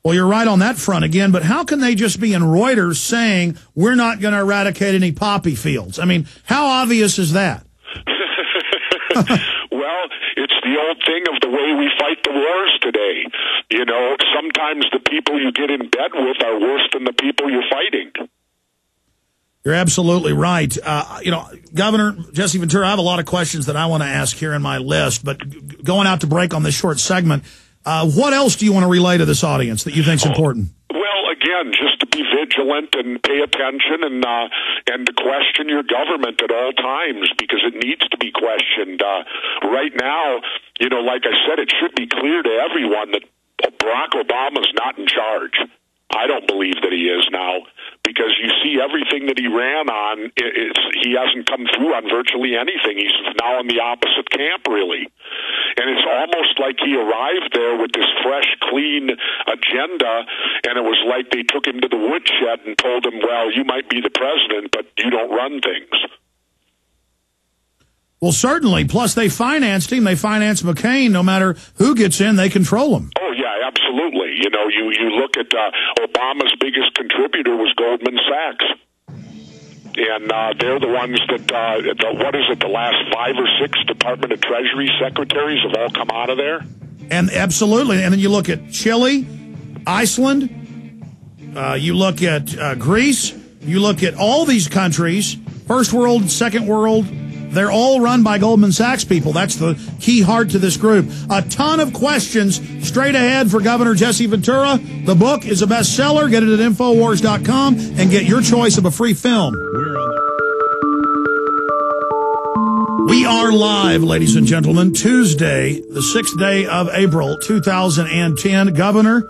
Well, you're right on that front again, but how can they just be in Reuters saying we're not going to eradicate any poppy fields? I mean, how obvious is that? Well, it's the old thing of the way we fight the wars today. You know, sometimes the people you get in bed with are worse than the people you're fighting. You're absolutely right. You know, Governor Jesse Ventura, I have a lot of questions that I want to ask here in my list, but going out to break on this short segment, what else do you want to relay to this audience that you think is important? Well, again, just to be vigilant and pay attention and to question your government at all times, because it needs to be questioned. Right now, you know, like I said, it should be clear to everyone that Barack Obama's not in charge. I don't believe that he is now, because you see everything that he ran on, he hasn't come through on virtually anything. He's now in the opposite camp, really. And it's almost like he arrived there with this fresh, clean agenda, and it was like they took him to the woodshed and told him, well, you might be the president, but you don't run things. Well, certainly. Plus, they financed him. They financed McCain. No matter who gets in, they control him. Oh, yeah, absolutely. You know, you look at Obama's biggest contributor was Goldman Sachs. And they're the ones that, what is it, the last 5 or 6 Department of Treasury secretaries have all come out of there? And absolutely. And then you look at Chile, Iceland, you look at Greece, you look at all these countries, first world, second world, they're all run by Goldman Sachs people. That's the key heart to this group. A ton of questions straight ahead for Governor Jesse Ventura. The book is a bestseller. Get it at Infowars.com and get your choice of a free film. We are live, ladies and gentlemen, Tuesday, the 6th day of April, 2010. Governor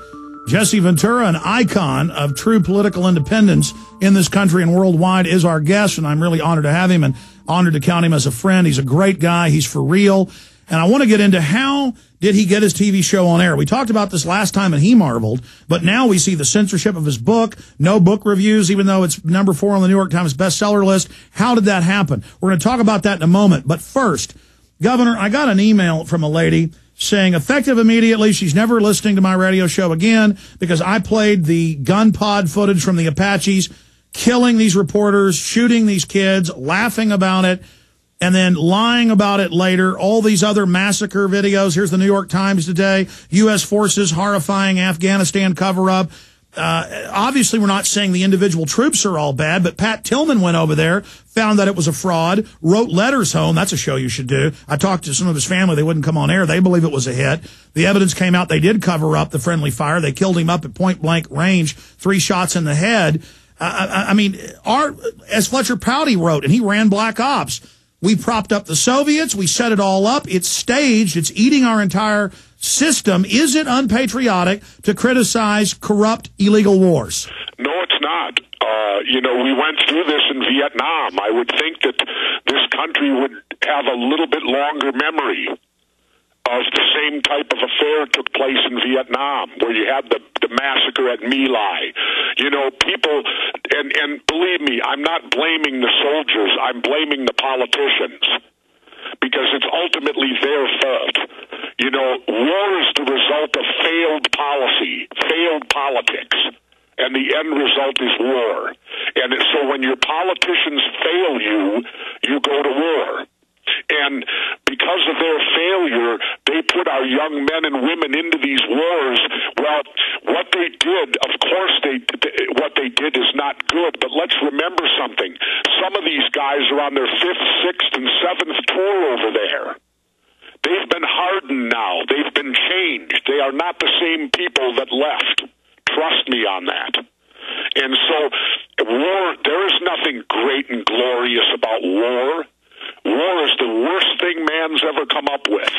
Jesse Ventura, an icon of true political independence in this country and worldwide, is our guest, and I'm really honored to have him and honored to count him as a friend. He's a great guy. He's for real. And I want to get into how did he get his TV show on air. We talked about this last time, and he marveled, but now we see the censorship of his book, no book reviews, even though it's number 4 on the New York Times bestseller list. How did that happen? We're going to talk about that in a moment. But first, Governor, I got an email from a lady saying, effective immediately, she's never listening to my radio show again because I played the gun pod footage from the Apaches killing these reporters, shooting these kids, laughing about it, and then lying about it later. All these other massacre videos. Here's the New York Times today. U.S. forces horrifying Afghanistan cover-up. Obviously, we're not saying the individual troops are all bad, but Pat Tillman went over there, found that it was a fraud, wrote letters home. That's a show you should do. I talked to some of his family. They wouldn't come on air. They believe it was a hit. The evidence came out. They did cover up the friendly fire. They killed him up at point-blank range, 3 shots in the head. I mean, as Fletcher Prouty wrote, and he ran Black Ops, we propped up the Soviets. We set it all up. It's staged. It's eating our entire system. Is it unpatriotic to criticize corrupt, illegal wars? No, it's not. You know, we went through this in Vietnam. I would think that this country would have a little bit longer memory of the same type of affair took place in Vietnam, where you had the massacre at My Lai. You know, people, and believe me, I'm not blaming the soldiers, I'm blaming the politicians, because it's ultimately their fault. You know, war is the result of failed policy, failed politics, and the end result is war. And so when your politicians fail you, you go to war. And because of their failure, they put our young men and women into these wars. Well, what they did, of course, what they did is not good. But let's remember something. Some of these guys are on their 5th, 6th, and 7th tour over there. They've been hardened now. They've been changed. They are not the same people that left. Trust me on that. And so, war, there is nothing great and glorious about war. War is the worst thing man's ever come up with.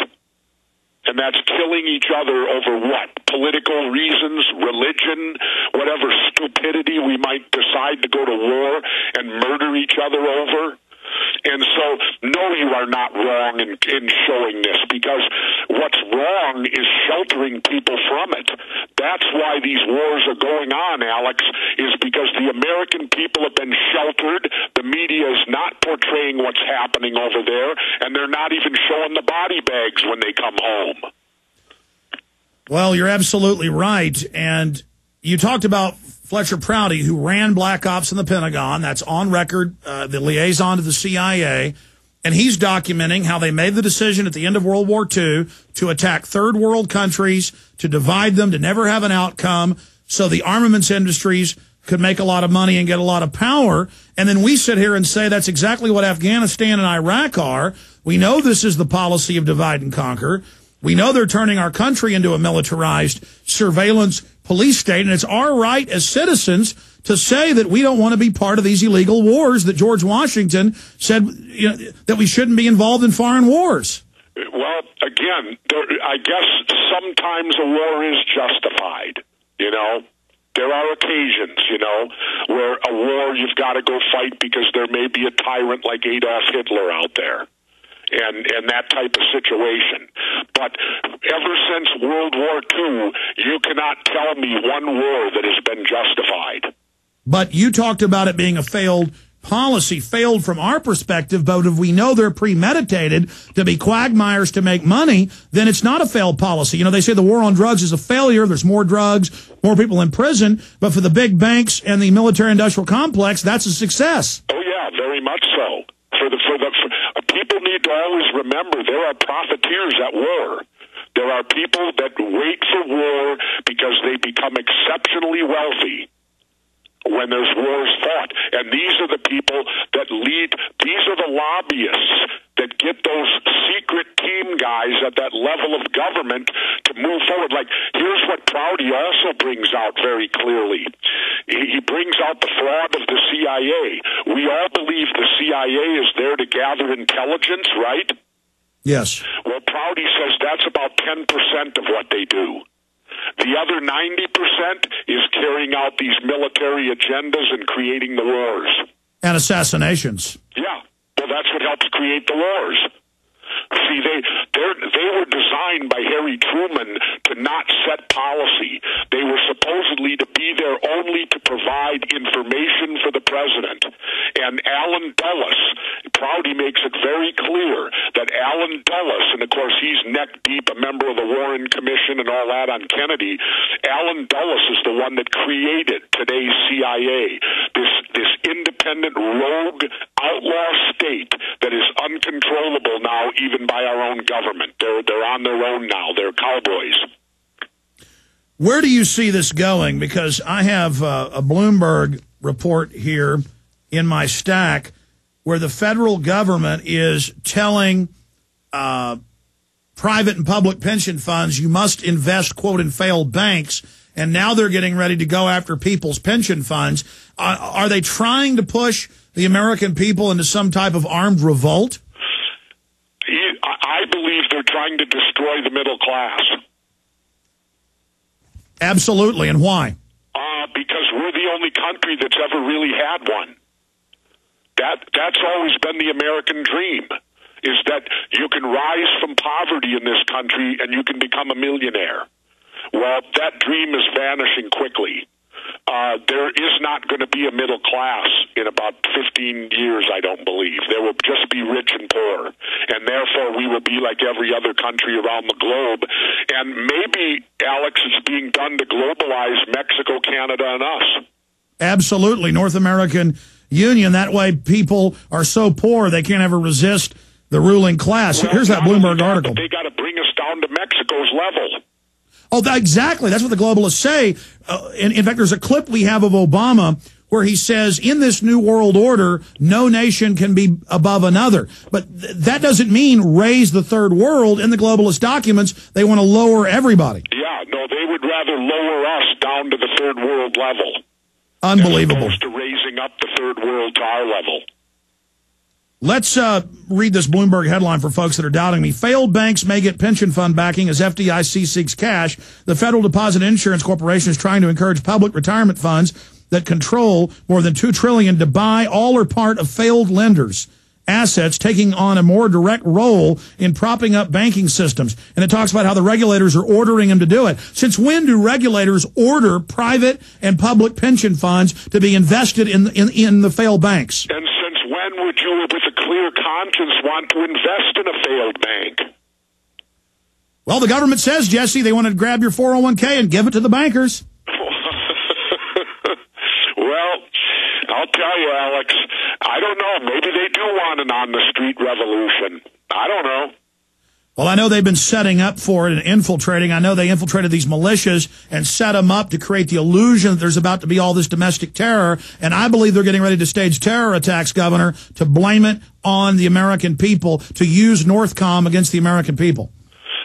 And that's killing each other over what? Political reasons, religion, whatever stupidity we might decide to go to war and murder each other over. And so, no, you are not wrong in showing this, because what's wrong is sheltering people from it. That's why these wars are going on, Alex, is because the American people have been sheltered. The media is not portraying what's happening over there, and they're not even showing the body bags when they come home. Well, you're absolutely right. And you talked about Fletcher Prouty, who ran Black Ops in the Pentagon. That's on record, the liaison to the CIA. And he's documenting how they made the decision at the end of World War II to attack third world countries, to divide them, to never have an outcome, so the armaments industries could make a lot of money and get a lot of power. And then we sit here and say that's exactly what Afghanistan and Iraq are. We know this is the policy of divide and conquer. We know they're turning our country into a militarized surveillance police state, and it's our right as citizens to say that we don't want to be part of these illegal wars that George Washington said, you know, that we shouldn't be involved in foreign wars. Well, again, I guess sometimes a war is justified, you know. There are occasions, you know, where a war you've got to go fight because there may be a tyrant like Adolf Hitler out there. And that type of situation. But ever since World War II, you cannot tell me one war that has been justified. But you talked about it being a failed policy, failed from our perspective, but if we know they're premeditated to be quagmires to make money, then it's not a failed policy. You know, they say the war on drugs is a failure. There's more drugs, more people in prison. But for the big banks and the military-industrial complex, that's a success. Oh, yeah, very much so. People need to always remember there are profiteers at war. There are people that wait for war because they become exceptionally wealthy when there's wars fought. And these are the people that lead, these are the lobbyists that get those secret team guys at that level of government to move forward. Like, here's what Prouty also brings out very clearly. He brings out the fraud of the CIA. We all believe the CIA is there to gather intelligence, right? Yes. Well, Prouty says that's about 10% of what they do. The other 90% is carrying out these military agendas and creating the wars. And assassinations. Yeah. Well, that's what helps create the wars. See, they were designed by Harry Truman to not set policy. They were supposedly to be there only to provide information for the president. And Allen Dulles, Prouty makes it very clear that Allen Dulles, and of course he's neck deep, a member of the Warren Commission and all that on Kennedy, Allen Dulles is the one that created today's CIA, this independent rogue outlaw state that is uncontrollable now even by our own government. They're on their own now. They're cowboys. Where do you see this going? Because I have a Bloomberg report here in my stack where the federal government is telling private and public pension funds you must invest, quote, in failed banks, and now they're getting ready to go after people's pension funds. Are they trying to push the American people into some type of armed revolt? I believe they're trying to destroy the middle class. Absolutely, and why? Because we're the only country that's ever really had one. That's always been the American dream, is that you can rise from poverty in this country and you can become a millionaire. Well, that dream is vanishing quickly. There is not going to be a middle class in about 15 years, I don't believe. There will just be rich and poor. And therefore, we will be like every other country around the globe. And maybe, Alex, it's being done to globalize Mexico, Canada, and us. Absolutely. North American Union. That way people are so poor they can't ever resist the ruling class. Well, here's that Bloomberg article. They got to bring us down to Mexico's level. Oh, exactly. That's what the globalists say. In fact, there's a clip we have of Obama where he says, in this new world order, no nation can be above another. But that doesn't mean raise the third world. In the globalist documents, they want to lower everybody. Yeah, no, they would rather lower us down to the third world level. Unbelievable. As opposed to raising up the third world to our level. Let's read this Bloomberg headline for folks that are doubting me. Failed banks may get pension fund backing as FDIC seeks cash. The Federal Deposit Insurance Corporation is trying to encourage public retirement funds that control more than $2 trillion to buy all or part of failed lenders' assets, taking on a more direct role in propping up banking systems. And it talks about how the regulators are ordering them to do it. Since when do regulators order private and public pension funds to be invested in the failed banks? And since when would you, with a clear conscience, want to invest in a failed bank? Well, the government says, Jesse, they want to grab your 401k and give it to the bankers. Well, I'll tell you, Alex, I don't know. Maybe they do want an on-the-street revolution. I don't know. Well, I know they've been setting up for it and infiltrating. I know they infiltrated these militias and set them up to create the illusion that there's about to be all this domestic terror. And I believe they're getting ready to stage terror attacks, Governor, to blame it on the American people, to use Northcom against the American people.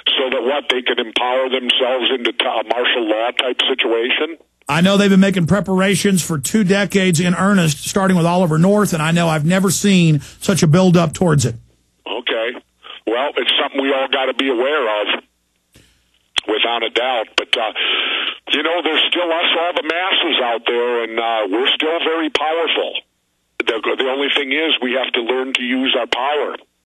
So that what, they can empower themselves into a martial law type situation? I know they've been making preparations for 2 decades in earnest, starting with Oliver North, and I know I've never seen such a build-up towards it. Okay. Well, it's something we all got to be aware of, without a doubt. But, you know, there's still us, all the masses out there, and we're still very powerful. The only thing is we have to learn to use our power.